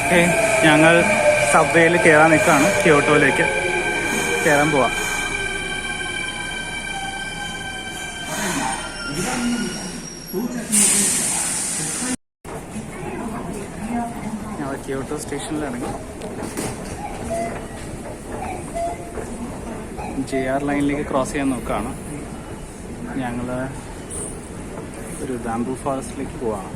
Okay, ഞങ്ങൾ സബ്വേയിൽ കയറാൻ നിൽക്കുകയാണ്. ക്യോട്ടോയിലേക്ക് കയറാൻ പോവാം. ഞങ്ങൾ ക്യോട്ടോ സ്റ്റേഷനിലിറങ്ങി JR ലൈനിലേക്ക് ക്രോസ് ചെയ്യാൻ നോക്കുകയാണ്. ഞങ്ങൾ ഒരു ബാംബു ഫോറസ്റ്റിലേക്ക് പോവാണ്.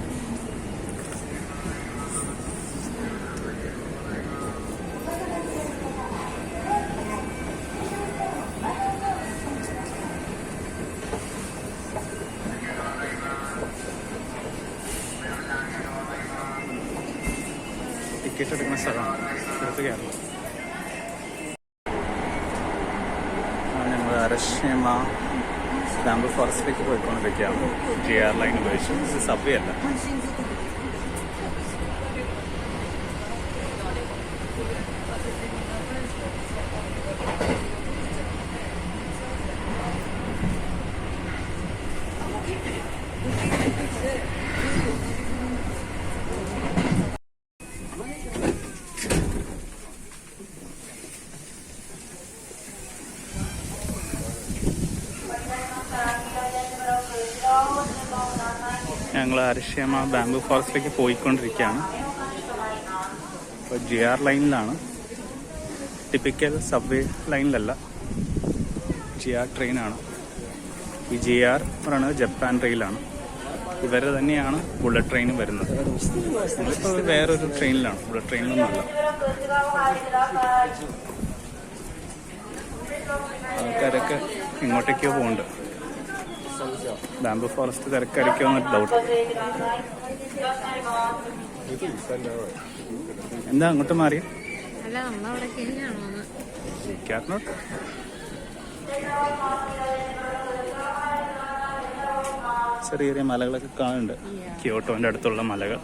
ടിക്കറ്റ് എടുക്കുന്ന സ്ഥലമാണ്, എടുത്ത് കയറണം. ഞങ്ങൾ അരശ്യമ ബാംബു ഫോറസ്റ്റിലേക്ക് പോയിക്കൊണ്ടിരിക്കുകയാണ്. JR ലൈൻ ഉപയോഗിച്ചു. ഇത് സബ്വേ അല്ല. ഞങ്ങൾ അരശ്യമ ബാംബു ഫോറസ്റ്റിലേക്ക് പോയിക്കൊണ്ടിരിക്കുകയാണ്. ഇപ്പോൾ JR ലൈനിലാണ്, ടിപ്പിക്കൽ സബ്വേ ലൈനിലല്ല, JR ട്രെയിനാണ്. ഈ JR പറയുന്നത് ജപ്പാൻ റെയിലാണ്. ഇവരെ തന്നെയാണ് ബുള്ളറ്റ് ട്രെയിനും വരുന്നത്. നമ്മളിപ്പോൾ വേറൊരു ട്രെയിനിലാണ്, ബുള്ളറ്റ് ട്രെയിനിലൊന്നുമല്ല. ആൾക്കാരൊക്കെ ഇങ്ങോട്ടേക്കോ പോകുന്നുണ്ട്. ബാംബു ഫോറസ്റ്റ് തിരക്കായിരിക്കും എന്നൊരു ഡൗട്ട്. എന്താ അങ്ങോട്ട് മാറിയ? ചെറിയ ചെറിയ മലകളൊക്കെ കാണുന്നുണ്ട്, ക്യോട്ടോന്റെ അടുത്തുള്ള മലകൾ.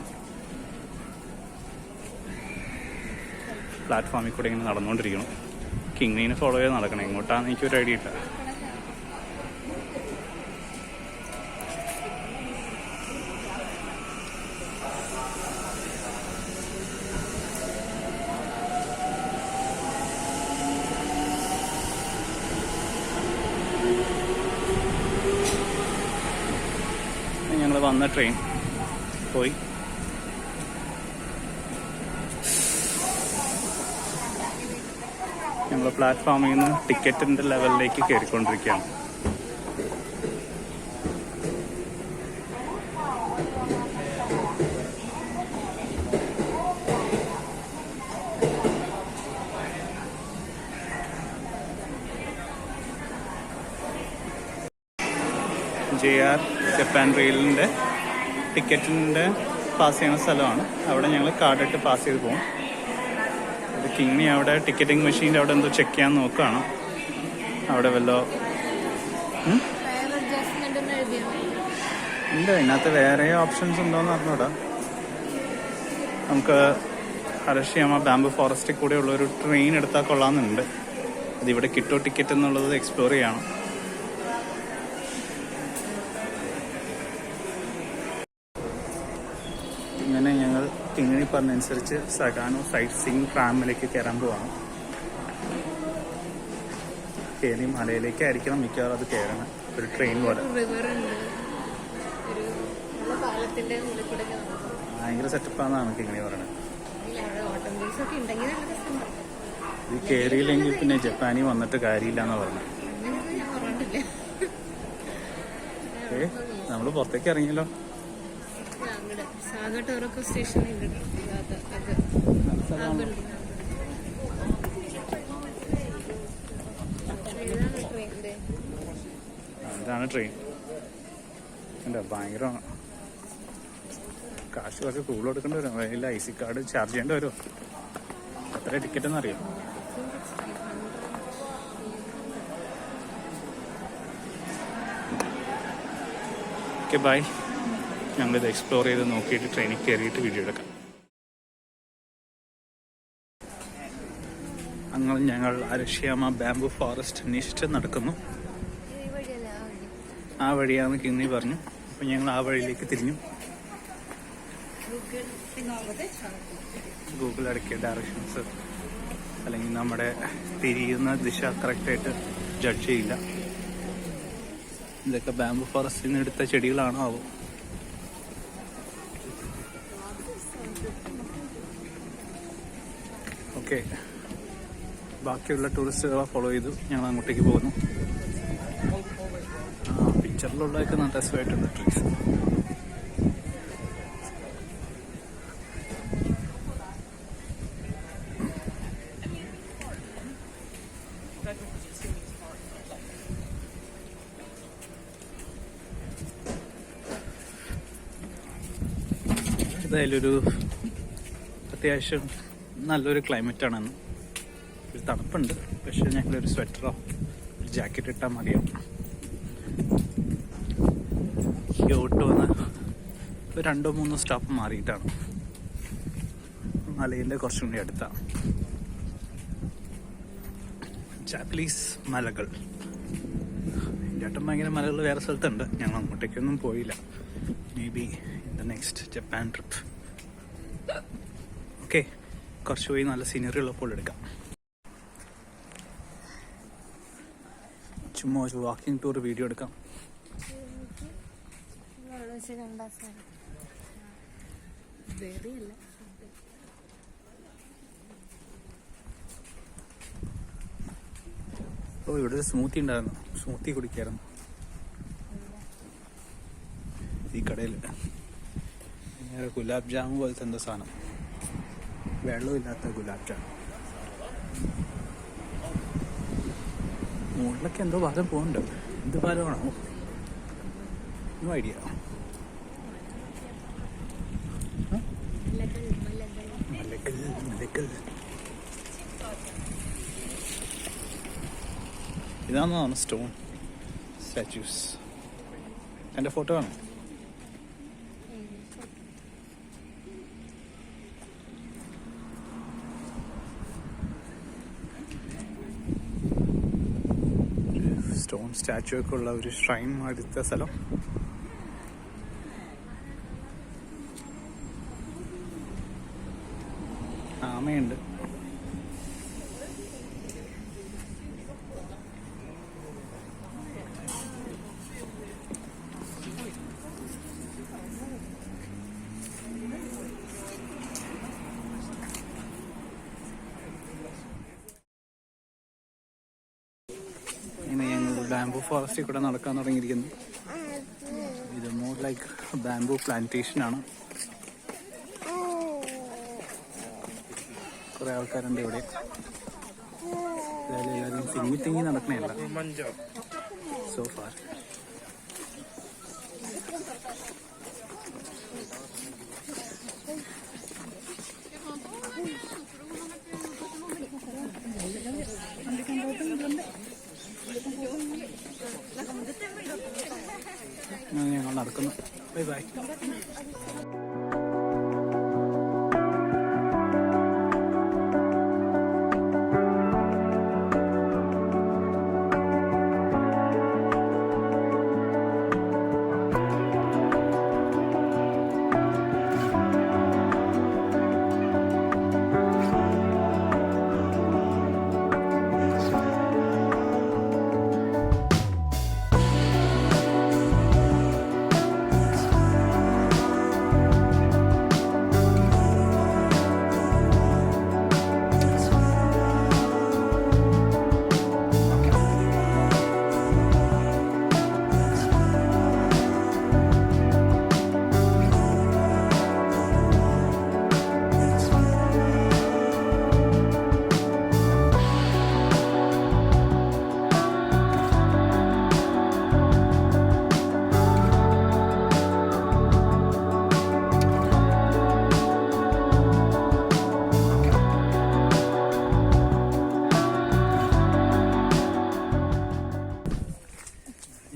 പ്ലാറ്റ്ഫോമിൽ കൂടെ ഇങ്ങനെ നടന്നുകൊണ്ടിരിക്കണം. കിങ്നീനെ ഫോളോ ചെയ്ത് നടക്കണം. എങ്ങോട്ടാന്ന് എനിക്കൊരു ഐഡിയ ഇല്ല. ഞങ്ങൾ വന്ന ട്രെയിൻ പോയി. ഞങ്ങൾ പ്ലാറ്റ്ഫോമിൽ നിന്ന് ടിക്കറ്റിന്റെ ലെവലിലേക്ക് കയറിക്കൊണ്ടിരിക്കുകയാണ്. JR ജപ്പാൻ റെയിലിൻ്റെ ടിക്കറ്റിൻ്റെ പാസ് ചെയ്യുന്ന സ്ഥലമാണ്. അവിടെ ഞങ്ങൾ കാർഡിട്ട് പാസ് ചെയ്ത് പോകും. അത് കിങ്നി അവിടെ ടിക്കറ്റിംഗ് മെഷീൻ്റെ അവിടെ എന്തോ ചെക്ക് ചെയ്യാൻ നോക്കുകയാണ്. അവിടെ വല്ലോ ഇല്ല, ഇതിനകത്ത് വേറെ ഓപ്ഷൻസ് ഉണ്ടോയെന്ന് അറിഞ്ഞൂടാ. നമുക്ക് അരശ്യമ ബാംബു ഫോറസ്റ്റിൽ കൂടെ ഉള്ളൊരു ട്രെയിൻ എടുത്താൽ കൊള്ളാമെന്നുണ്ട്. അതിവിടെ കിട്ടോ ടിക്കറ്റ് എന്നുള്ളത് എക്സ്പ്ലോർ ചെയ്യണം. ഇങ്ങനെ ഞങ്ങൾ കിങ്ങിണി പറഞ്ഞനുസരിച്ച് സഗാനോ സൈറ്റ് സീയിങ് ട്രാമിലേക്ക് കയറാൻ പോവാണ്. കയറി മലയിലേക്കായിരിക്കണം മിക്കവാറും അത് കയറണം. ഒരു ട്രെയിൻ പോലെ ഭയങ്കര സെറ്റപ്പാണെന്നാണ് കിങ്ങിണി പറയുന്നത്. ഇത് കയറിയില്ലെങ്കിൽ പിന്നെ ജപ്പാനിൽ വന്നിട്ട് കാര്യമില്ല എന്നാണ് പറഞ്ഞത്. നമ്മള് പുറത്തേക്ക് ഇറങ്ങിയല്ലോ. ഇതാണ് ട്രെയിൻ. എന്താ ഭയങ്കരമാണ്. കാശ് കുറച്ച് കൂടുതൽ കൊടുക്കേണ്ടി വരും. അതിൽ IC കാർഡ് ചാർജ് ചെയ്യേണ്ടി വരുമോ? എത്ര ടിക്കറ്റ് എന്നറിയാം. Okay bye. ഞങ്ങളിത് എക്സ്പ്ലോർ ചെയ്ത് നോക്കിയിട്ട് ട്രെയിനിൽ കയറിയിട്ട് വീഡിയോ എടുക്കാം. അങ്ങനെ ഞങ്ങൾ അരശ്യമ ബാംബു ഫോറസ്റ്റ് അന്വേഷിച്ച് നടക്കുന്നു. ആ വഴിയാന്ന് കിങ്ങി പറഞ്ഞു. അപ്പം ഞങ്ങൾ ആ വഴിയിലേക്ക് തിരിഞ്ഞു. ഗൂഗിൾ ഇടയ്ക്ക് ഡയറക്ഷൻസ് അല്ലെങ്കിൽ നമ്മുടെ തിരിയുന്ന ദിശ കറക്റ്റായിട്ട് ജഡ്ജ് ചെയ്യില്ല. ഇതൊക്കെ ബാംബു ഫോറസ്റ്റിൽ നിന്ന് എടുത്ത ചെടികളാണോ ആവോ. ഓക്കെ, ബാക്കിയുള്ള ടൂറിസ്റ്റുകളെ ഫോളോ ചെയ്തു ഞങ്ങൾ അങ്ങോട്ടേക്ക് പോകുന്നു. പിക്ചറിലുള്ളതൊക്കെ നല്ല രസമായിട്ടുണ്ട് ട്രീസ്. എന്തായാലും ഒരു അത്യാവശ്യം നല്ലൊരു ക്ലൈമറ്റാണെന്ന്. ഒരു തണുപ്പുണ്ട്, പക്ഷെ ഞങ്ങളൊരു സ്വെറ്ററോ ഒരു ജാക്കറ്റ് ഇട്ടാൽ മതിയാവും. ക്യോട്ടോന്ന് ഒരു 2-3 സ്റ്റോപ്പ് മാറിയിട്ടാണ്, മലയിലെ കുറച്ചും കൂടി അടുത്താണ്. ജാപ്പനീസ് മലകൾ. ചേട്ടൻ ഭയങ്കര മലകൾ വേറെ സ്ഥലത്തുണ്ട്, ഞങ്ങൾ അങ്ങോട്ടേക്കൊന്നും പോയില്ല. May be in the next Japan trip. Okay, കുറച്ച് പോയി നല്ല സീനറി ഉള്ളപ്പോൾ എടുക്കാം. ചുമ്മാ ഒരു വാക്കിംഗ് ടൂർ വീഡിയോ എടുക്കാം. ഓ, ഇവിടെ ഒരു സ്മൂത്തി ഉണ്ടായിരുന്നു, സ്മൂത്തി കുടിക്കായിരുന്നു ഈ കടയിൽ. നേരെ ഗുലാബ് ജാമു പോലത്തെ എന്തോ സാധനം, വെള്ളമില്ലാത്ത ഗുലാബ് ജാമു. മുകളിലൊക്കെ എന്തോ പാലം പോകുന്നുണ്ട്, എന്ത് പാലമാണോ? No idea. ഇതാണെന്നാണ് സ്റ്റോൺ സ്റ്റാച്യൂസ്. എൻ്റെ ഫോട്ടോ കാണും. സ്റ്റോൺ സ്റ്റാച്ചു ഒക്കെ ഉള്ള ഒരു ഷ്രൈൻ അടുത്ത സ്ഥലം. ആമയുണ്ട്. ബാംബു ഫോറസ്റ്റിൽ കൂടെ നടക്കാൻ തുടങ്ങിയിരിക്കുന്നു. ഇത് മോർ ലൈക്ക് ബാംബു പ്ലാന്റേഷൻ ആണ്. കുറെ ആൾക്കാരുണ്ട് ഇവിടെ. എല്ലാവരും തിങ്ങി നടക്കണേല്ല സോ ഫാർ. ഞങ്ങൾ നടക്കുന്നു. Bye bye.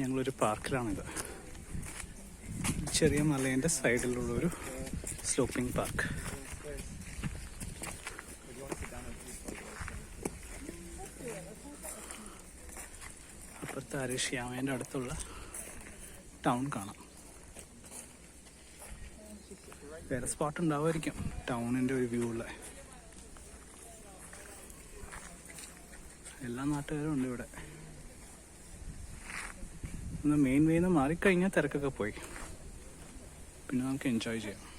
ഞങ്ങളൊരു പാർക്കിലാണിത്. ചെറിയ മലേൻ്റെ സൈഡിലുള്ളൊരു സ്ലോപ്പിംഗ് പാർക്ക്. അപ്പുറത്ത് അരിഷ്യാമേൻ്റെ അടുത്തുള്ള ടൗൺ കാണാം. വേറെ സ്പോട്ട് ഉണ്ടാവുമായിരിക്കും ടൗണിൻ്റെ ഒരു വ്യൂ ഉള്ള. എല്ലാ നാട്ടുകാരും ഉണ്ട് ഇവിടെ. ഒന്ന് മെയിൻ വേന്ന് മാറിക്കഴിഞ്ഞാൽ തിരക്കൊക്കെ പോയി. പിന്നെ നമുക്ക് എൻജോയ് ചെയ്യാം.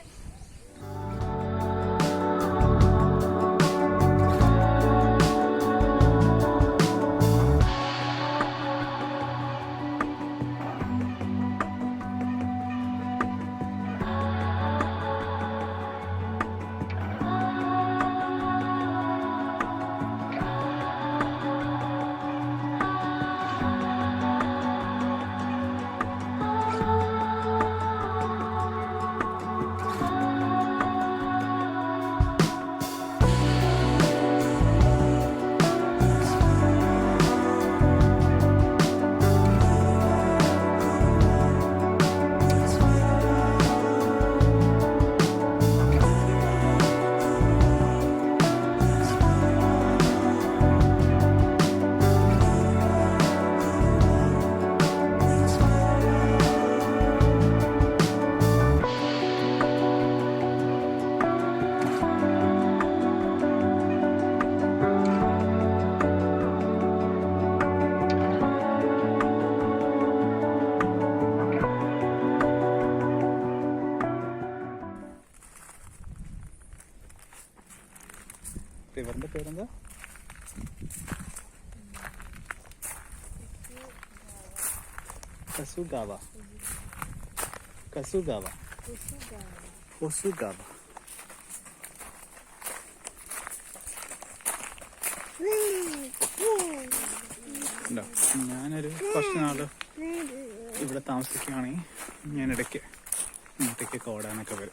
റിവറിന്റെ പേരെന്താ? കസുഗാവ. കസുഗാവ. ഒസുഗാവ. ഞാനൊരു കുറച്ച് നാള് ഇവിടെ താമസിക്കുകയാണെങ്കിൽ ഞാൻ ഇടയ്ക്ക് ഇങ്ങോട്ടേക്ക് ഓടാനൊക്കെ വരും.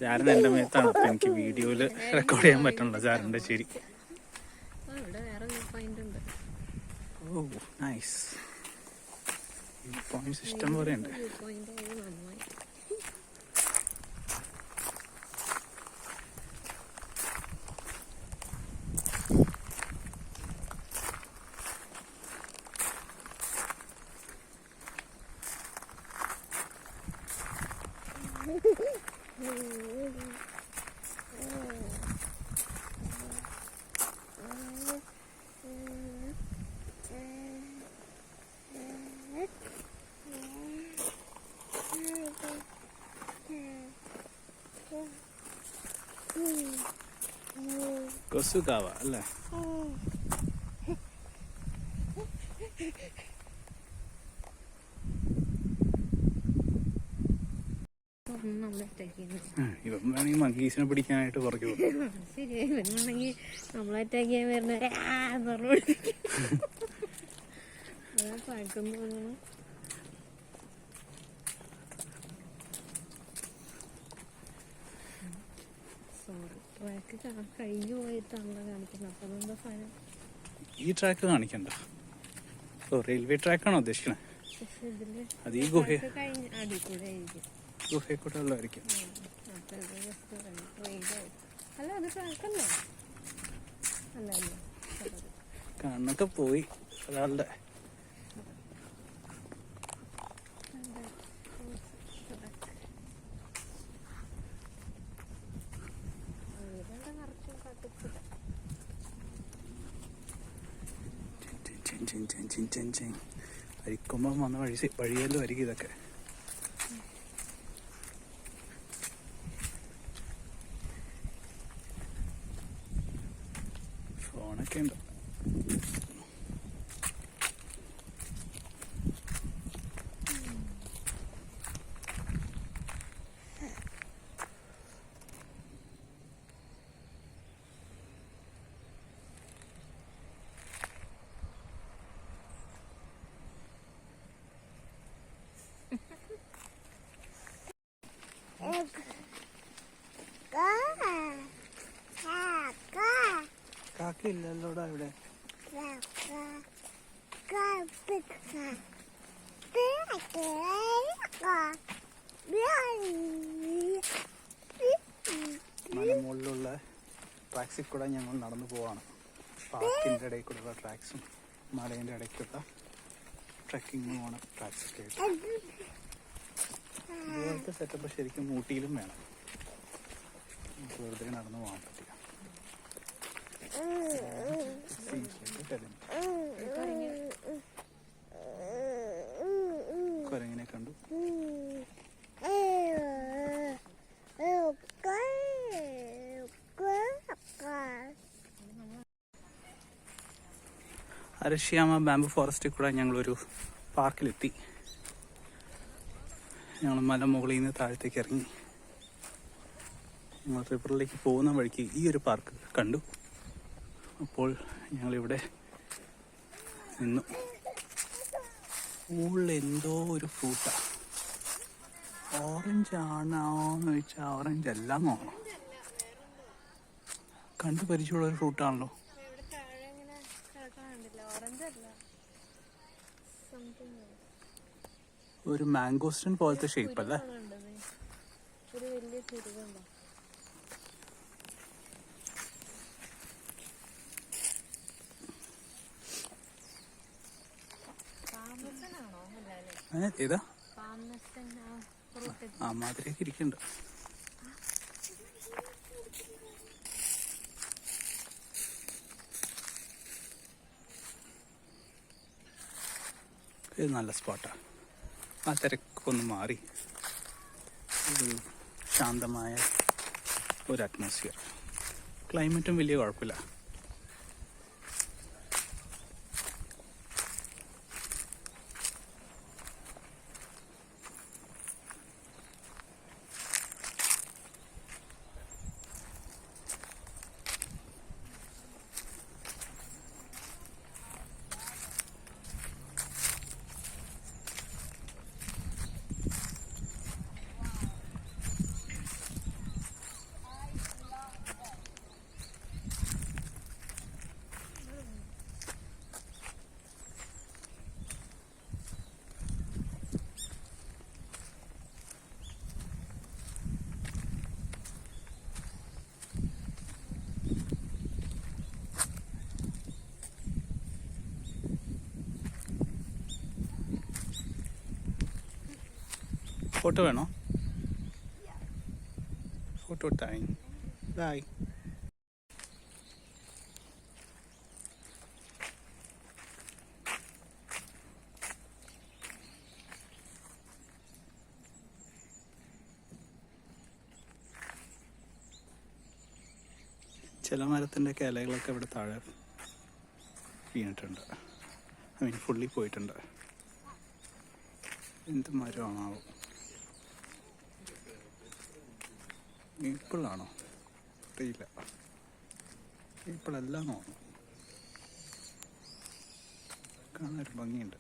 ചാരൻ എൻ്റെ മേത്താണ്. അപ്പം എനിക്ക് വീഡിയോയിൽ റെക്കോർഡ് ചെയ്യാൻ പറ്റണല്ലോ ചാരൻ്റെ ശരി. ഓ നൈസ്. പോയിന്റ്സ് ഇഷ്ടം പോലെ ഉണ്ട്. കൊസുഗാവ അല്ലേ? ഇവൻ വേണമെങ്കിൽ മങ്കീസിനെ പിടിക്കാനായിട്ട് പുറകെ പോകും. ശരിയായി വരുവാണെങ്കിൽ നമ്മളെ അറ്റാക്ക് ചെയ്യാൻ വരുന്നവരെ പഴക്കം തോന്നണം. സോറി, ട്രാക്ക് കഴിഞ്ഞു പോയിട്ടാണല്ലോ കാണിക്കുന്നത്. അപ്പൊ എന്താ സാധനം? ഈ ട്രാക്ക് കാണിക്കണ്ട. ഓ, റെയിൽവേ ട്രാക്കാണോ ഉദ്ദേശിക്കണേ? അത് ഈ ഗുഹ കഴിഞ്ഞ അടിക്കൂടെ ആയിരിക്കും. ഗുഹയിൽ കൂടെ ഉള്ളതായിരിക്കും. അല്ല, അത് ട്രാക്കല്ലേ? അല്ല അല്ലേ, കണ്ണൊക്കെ പോയി ഒരാളുടെ. അരിക്കുമ്പം വന്ന വഴിയല്ലോ ആയിരിക്കും ഇതൊക്കെ. ഫോണൊക്കെ ഉണ്ട്. ട്രക്ക് ഇല്ലല്ലോടാ ഇവിടെ. മലമുകളിലുള്ള ട്രാക്സിൽ കൂടെ ഞങ്ങൾ നടന്നു പോവാണ്. പാർക്കിൻ്റെ ഇടയിൽ കൂടെയുള്ള ട്രാക്സും മലേൻ്റെ ഇടയ്ക്കുള്ള ട്രക്കിങ്ങുമാണ് ട്രാക്സൊക്കെ ആയിട്ട്. ഇതുപോലത്തെ സെറ്റപ്പ് ശരിക്കും ഊട്ടിയിലും വേണം. നമുക്ക് വെറുതെ നടന്നു പോകാൻ പറ്റില്ല. കുരങ്ങിനെ കണ്ടു. അരശ്യാമ ബാംബു ഫോറസ്റ്റിൽ കൂടെ ഞങ്ങളൊരു പാർക്കിലെത്തി. ഞങ്ങൾ മലമുകളിൽ നിന്ന് താഴത്തേക്ക് ഇറങ്ങി. ഞങ്ങൾ റിവറിലേക്ക് പോകുന്ന വഴിക്ക് ഈ ഒരു പാർക്ക് കണ്ടു. അപ്പോൾ ഞങ്ങളിവിടെ നിന്നു. മുകളിൽ എന്തോ ഒരു ഫ്രൂട്ടാണ്. ഓറഞ്ച് ആണോന്ന് ചോദിച്ചാൽ ഓറഞ്ച് എല്ലാം തോന്നണം. കണ്ടു പരിചയമുള്ള ഒരു ഫ്രൂട്ടാണല്ലോ. ഒരു മാംഗോസ്റ്റൻ പോലത്തെ ഷേപ്പ് അല്ലേ? ഏതാ ആ മാതിരിയൊക്കെ ഇരിക്കുന്നുണ്ട്. ഇത് നല്ല സ്പോട്ടാണ്. ആ തിരക്കൊന്ന് മാറി ഒരു ശാന്തമായ ഒരു അറ്റ്മോസ്ഫിയർ. ക്ലൈമറ്റും വലിയ കുഴപ്പമില്ല. ഫോട്ടോ വേണോ? Photo time. ബൈ. ചില മരത്തിൻ്റെ ഇലകളൊക്കെ ഇവിടെ താഴെ വീണിട്ടുണ്ട്. ഐ മീൻ ഫുള്ളി പോയിട്ടുണ്ട്. എന്ത് മരമാണാവോ? ഈപ്പിളാണോ? അറിയില്ല. ഈപ്പിളെല്ലാം തോന്നുന്നു. കാണാനൊരു ഭംഗിയുണ്ട്.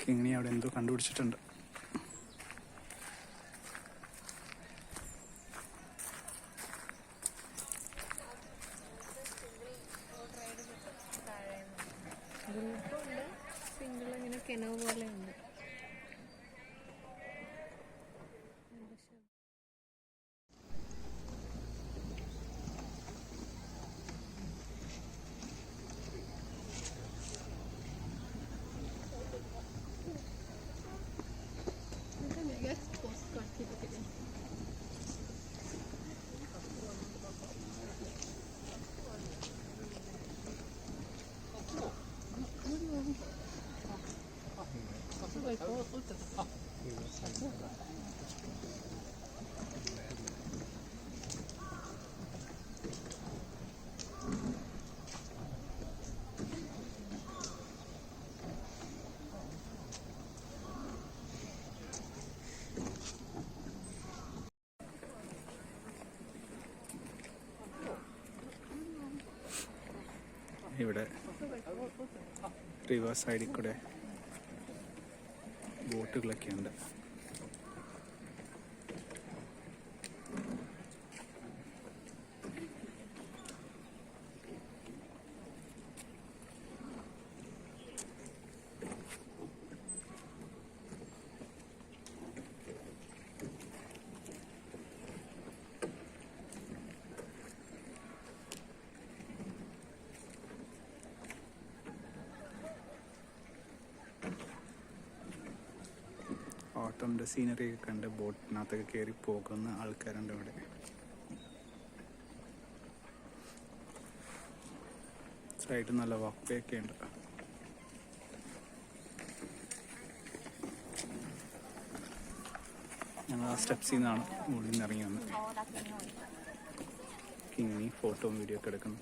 കിങ്ങിണി അവിടെ എന്തോ കണ്ടുപിടിച്ചിട്ടുണ്ട്. കിണവ് പോലെ ഉണ്ട്. ഇവിടെ റിവർ സൈഡിൽ കൂടെ ബോട്ടുകളൊക്കെ ഉണ്ട്. ഓട്ടമിൻ്റെ സീനറി ഒക്കെ കണ്ട് ബോട്ടിനകത്തൊക്കെ കയറി പോകുന്ന ആൾക്കാരുണ്ട് ഇവിടെ. സൈഡിൽ നല്ല വാക്ക് വേ ഒക്കെ ഉണ്ട്. ഞങ്ങൾ ആ സ്റ്റെപ്സിൽ നിന്നാണ് മുകളിൽ നിന്ന് ഇറങ്ങി വന്നത്. കിങ്ങി ഫോട്ടോയും വീഡിയോ ഒക്കെ എടുക്കുന്നു.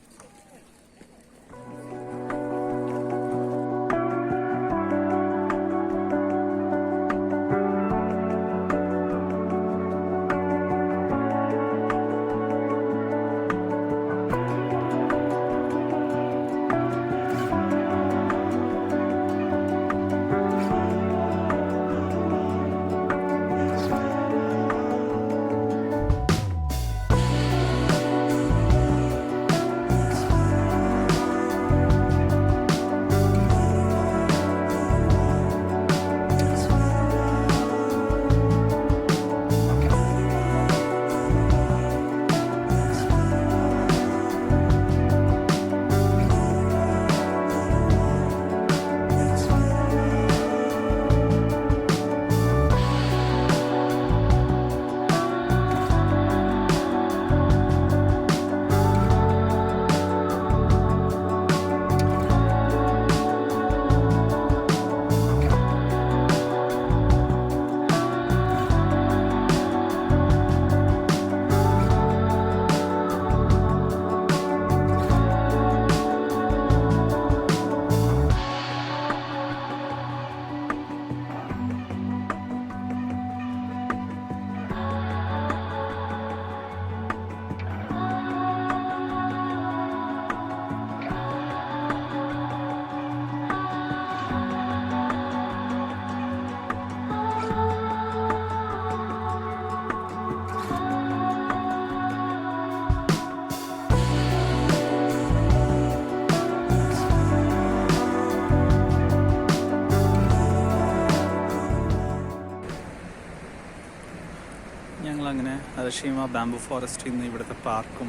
ഞങ്ങളങ്ങനെ അരശീമ ബാംബു ഫോറസ്റ്റിൽ നിന്ന് ഇവിടുത്തെ പാർക്കും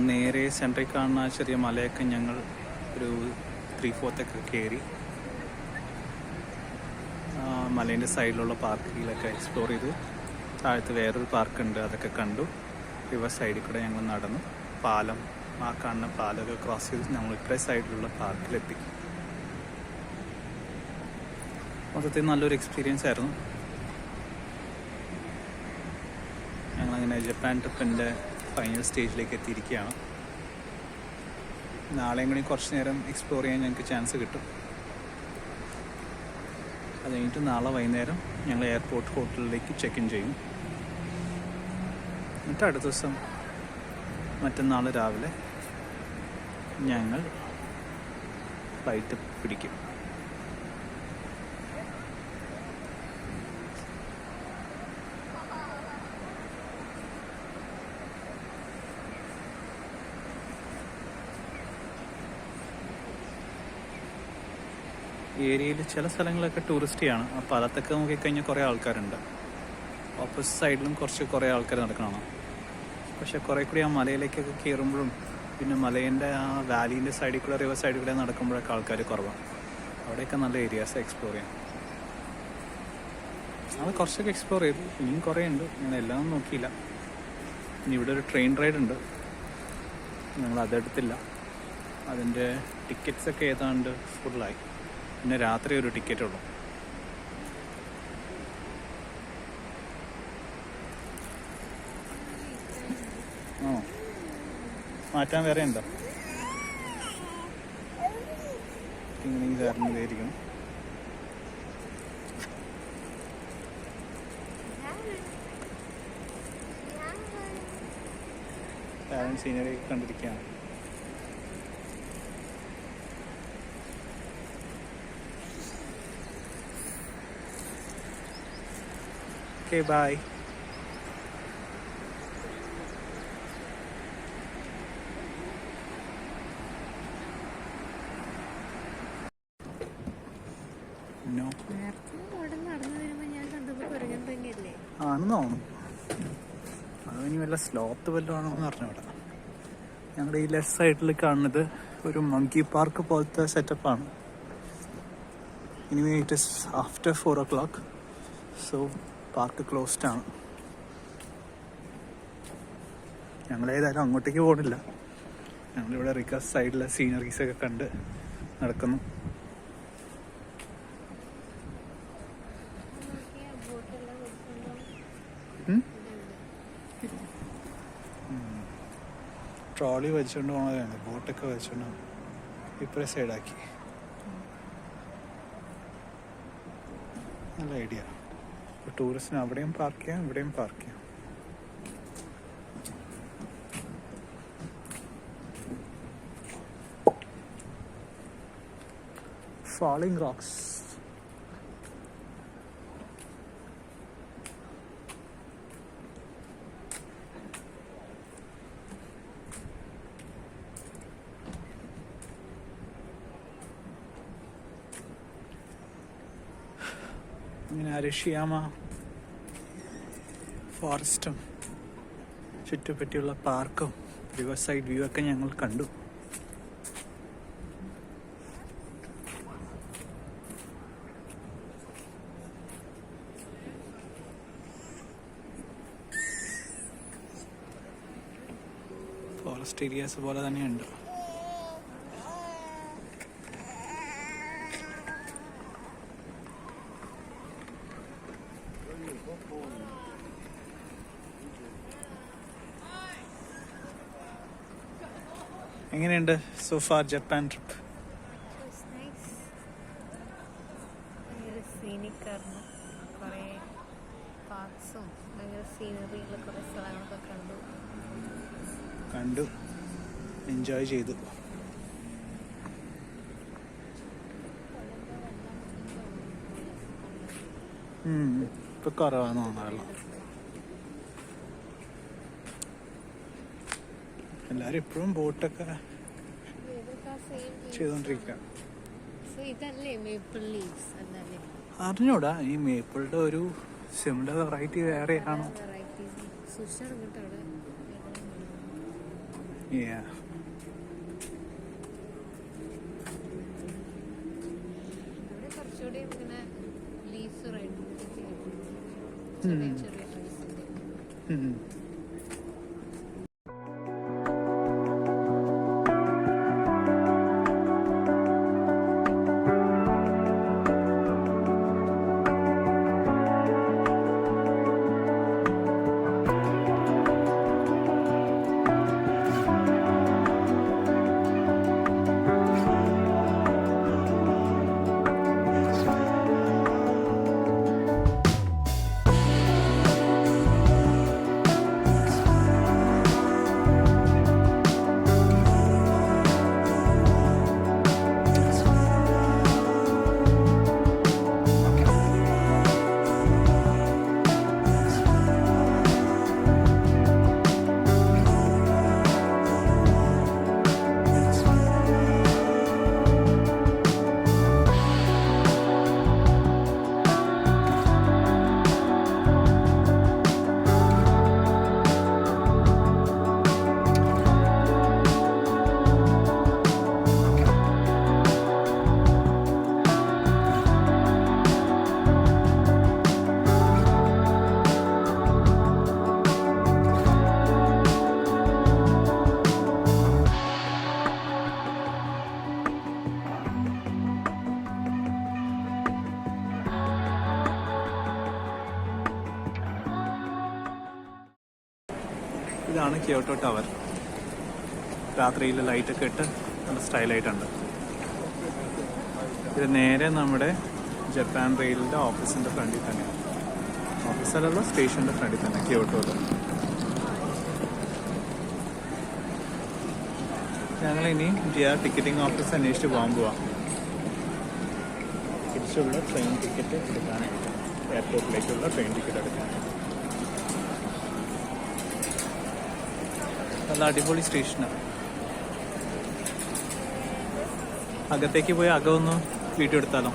നേരെ സെൻട്രിൽ കാണുന്ന ചെറിയ മലയൊക്കെ ഞങ്ങൾ ഒരു 3/4 ഒക്കെ കയറി മലേൻ്റെ സൈഡിലുള്ള പാർക്കിലൊക്കെ എക്സ്പ്ലോർ ചെയ്തു. താഴത്ത് വേറൊരു പാർക്കുണ്ട്, അതൊക്കെ കണ്ടു. റിവർ സൈഡിൽ കൂടെ ഞങ്ങൾ നടന്നു. പാലം, ആ കാണുന്ന പാലമൊക്കെ ക്രോസ് ചെയ്ത് ഞങ്ങൾ ഇപ്പറേ സൈഡിലുള്ള പാർക്കിലെത്തി. മൊത്തത്തിൽ നല്ലൊരു എക്സ്പീരിയൻസ് ആയിരുന്നു. ഞങ്ങളങ്ങനെ ജപ്പാൻ ട്രിപ്പിൻ്റെ ഫൈനൽ സ്റ്റേജിലേക്ക് എത്തിയിരിക്കുകയാണ്. നാളെയും കൂടി കുറച്ച് നേരം എക്സ്പ്ലോർ ചെയ്യാൻ ഞങ്ങൾക്ക് ചാൻസ് കിട്ടും. അത് കഴിഞ്ഞിട്ട് നാളെ വൈകുന്നേരം ഞങ്ങൾ എയർപോർട്ട് ഹോട്ടലിലേക്ക് ചെക്ക് ഇൻ ചെയ്യും. എന്നിട്ട് അടുത്ത ദിവസം മറ്റന്നാൾ രാവിലെ ഞങ്ങൾ ഫ്ലൈറ്റ് പിടിക്കും. ഏരിയയിൽ ചില സ്ഥലങ്ങളൊക്കെ ടൂറിസ്റ്റിയാണ്. അപ്പോൾ അതൊക്കെ നോക്കിക്കഴിഞ്ഞാൽ കുറേ ആൾക്കാരുണ്ട്. ഓപ്പോസിറ്റ് സൈഡിലും കുറേ ആൾക്കാർ നടക്കണം. പക്ഷേ കുറേ കൂടി ആ മലയിലേക്കൊക്കെ കയറുമ്പോഴും പിന്നെ മലേൻ്റെ ആ വാലീൻ്റെ സൈഡിൽ കൂടെ റിവർ സൈഡിൽ കൂടെ നടക്കുമ്പോഴൊക്കെ ആൾക്കാർ കുറവാണ്. അവിടെയൊക്കെ നല്ല ഏരിയാസ് എക്സ്പ്ലോർ ചെയ്യാം. അത് കുറച്ചൊക്കെ എക്സ്പ്ലോർ ചെയ്തു. ഇനിയും കുറേ ഉണ്ട്, ഞാൻ എല്ലാം നോക്കിയില്ല. ഇനി ഇവിടെ ഒരു ട്രെയിൻ റൈഡ് ഉണ്ട്, ഞങ്ങൾ അതെടുത്തില്ല. അതിൻ്റെ ടിക്കറ്റ്സൊക്കെ ഏതാണ്ട് ഫുള്ളായി. പിന്നെ രാത്രി ഒരു ടിക്കറ്റ് ഉള്ളൂ. മാറ്റാൻ വേറെ ഉണ്ടോ? ഇങ്ങനെ കയറുന്നതായിരിക്കും. സീനറി കണ്ടിരിക്കുകയാണ്. Okay bye. നേരത്തെ ഇവിടെ നടന്നു വരുമ്പോ ഞാൻ കണ്ടത് കുരങ്ങൻ തന്നെയല്ലേ? ആണെന്ന് തോന്നുന്നു. അത് ഇനി വല്ല സ്ലോത്ത് വല്ലതും ആണോന്ന് അറിഞ്ഞൂടാ. ഞങ്ങളുടെ ഈ ലെഫ്റ്റ് സൈഡിൽ കാണുന്നത് ഒരു മങ്കി പാർക്ക് പോലത്തെ സെറ്റപ്പാണ്. ഇനി it is after 4 o'clock, so park closed ആണ്. ഞങ്ങളേതായാലും അങ്ങോട്ടേക്ക് പോകണില്ല. ഞങ്ങളിവിടെ റിക്കാസ് സൈഡിലെ സീനറീസൊക്കെ കണ്ട് നടക്കുന്നു. ട്രോളി വലിച്ചുകൊണ്ട് പോകണതാണ്, ബോട്ടൊക്കെ വലിച്ചുകൊണ്ട് ഇപ്പഴേ സൈഡാക്കി. നല്ല ഐഡിയ. ഇപ്പോൾ ടൂറിസ്റ്റിന് അവിടെയും പാർക്ക് ചെയ്യാം, ഇവിടെയും പാർക്ക് ചെയ്യാം. Falling rocks. ഇങ്ങനെ അരഷിയാമ ഫോറസ്റ്റും ചുറ്റുപറ്റിയുള്ള പാർക്കും റിവർ സൈഡ് വ്യൂ ഒക്കെ ഞങ്ങൾ കണ്ടു. ഫോറസ്റ്റ് ഏരിയാസ് പോലെ തന്നെയുണ്ട്. എങ്ങനെയുണ്ട് സോ ഫാർ ജപ്പാൻ ട്രിപ്പ്? ഭയങ്കര സീനിക്കായിരുന്നു. കുറേ പാർക്സും ഭയങ്കര സീനറിയുള്ള കുറേ സ്ഥലങ്ങളൊക്കെ കണ്ടു, എൻജോയ് ചെയ്തു. ഇപ്പൊ കുറവാന്ന് തോന്നാറില്ല. എല്ലാരും ഇപ്പോഴും ബോട്ടൊക്കെ ചെയ്തോണ്ടിരിക്കുക. അറിഞ്ഞൂടാ, ഈ മേപ്പിളുടെ ഒരു സിമിലർ വെറൈറ്റി വേറെ ആണോ? കുറച്ചുകൂടി ഇങ്ങനെ ലീവ്സ് ചെറിയ ഇതാണ് ക്യോട്ടോ ടവർ. രാത്രിയിൽ ലൈറ്റൊക്കെ ഇട്ട് നല്ല സ്റ്റൈലായിട്ടുണ്ട്. ഇത് നേരെ നമ്മുടെ ജപ്പാൻ റെയിലിൻ്റെ ഓഫീസിൻ്റെ ഫ്രണ്ടിൽ തന്നെയാണ്. ഓഫീസിലുള്ള സ്റ്റേഷൻ്റെ ഫ്രണ്ടിൽ തന്നെ ക്യോട്ടോയിൽ. ഞങ്ങളിനി JR ടിക്കറ്റിംഗ് ഓഫീസ് അന്വേഷിച്ച് പോകാൻ പോവാം. തിരിച്ചുള്ള ട്രെയിൻ ടിക്കറ്റ് എടുക്കാനായിട്ട്. എയർപോർട്ടിലേക്കുള്ള ട്രെയിൻ ടിക്കറ്റ് എടുക്കാൻ. നല്ല അടിപൊളി സ്റ്റേഷനാണ്. അകത്തേക്ക് പോയി അകമൊന്ന് വീഡിയോ എടുത്താലോ?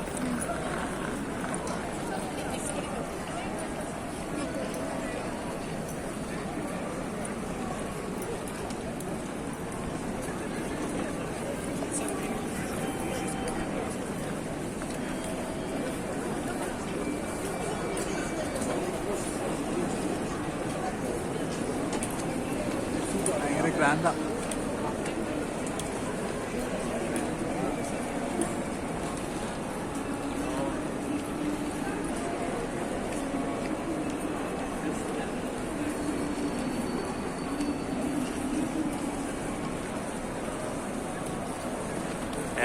ഭയങ്കര ഗ്രാൻഡാ.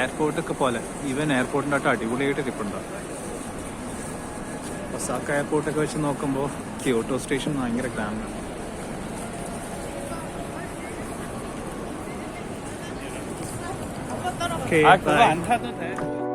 എയർപോർട്ടൊക്കെ പോലെ ഈവൻ എയർപോർട്ടിൻ്റെ ആയിട്ട് അടിപൊളിയായിട്ട് കിട്ടുന്നുണ്ട്. ഒസാക്ക എയർപോർട്ടൊക്കെ വെച്ച് നോക്കുമ്പോൾ ക്യോട്ടോ സ്റ്റേഷൻ ഭയങ്കര ഗ്രാൻഡാണ്. Okay, bye.